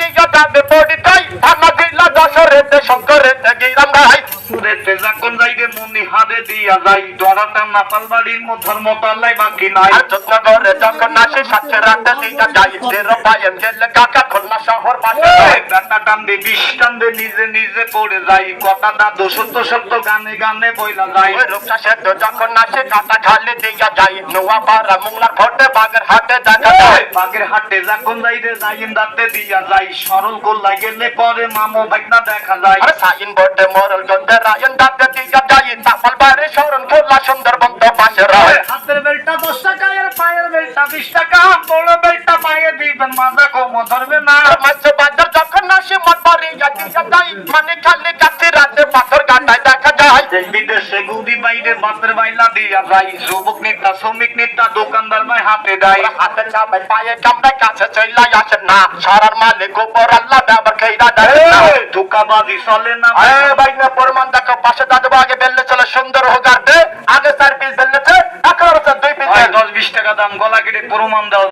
দিয়া যাবে পরিচয় থানা জেলা যশোরেতে শঙ্করেতে গিরাম ভাই সুরেতে যখন যাইবে মনি হাতে দিয়া যাই ডরাটা নাপাল বাড়ির মধ্যর মতালাই বাকি নাই আর যত্নগরে যখন আসে সাথে রাখতে দিয়া যাই তেরো পায়ে গেলে কাকা খুলনা শহর পাশে বেটা টানবে বিষ টানবে নিজে নিজে পড়ে যাই কথাটা সত্য সত্য গানে গানে বইলা যায় ওই রূপসা সেদ্ধ যখন আসে কাটা ঢালে দিয়া যাই নোয়া পাড়া মোংলার ঘটে বাগের হাটে দেখা যায় বাগের হাটে যখন যাইরে যাইন দাঁতে দিয়া যাই সরল গোল্লা গেলে পরে মামু ভাইনা দেখা যায় আর সাইন বোর্ডে মোরল গন্ধে রায়ন দাঁতে দিয়া যাই চাপাল বাড়ি শরণ খোলা সুন্দরবন তো পাশে রয় হাতের বেলটা 10 টাকা আর পায়ের বেলটা 20 টাকা বড় বেলটা পায়ে দিবেন মাজা কম ধরবে না মাছ বাজার যখন আসে মত বাড়ি দিয়া যাই মানে খালি কাছে রাতে পাথর কাটায় দেখা যায় দেশ বিদেশে গুদি বাইরে বাতের বাইলা দিয়া যাই যুবক নেতা শ্রমিক নেতা দোকানদার ভাই হাতে দেয় হাতে চাপে পায়ে কামড়ে কাছে চলে আসে না সারার মালিক উপর আল্লাহ ব্যবহার খেইরা দেয় না ধোকাবাজি চলে না ভাই না প্রমাণ দেখো পাশে দাদু আগে বেললে চলে সুন্দর হোক আর আগে 4 পিস বেললেছে 11 2 পিস 10-20 টাকা দাম গলা কেটে প্রমাণ দাও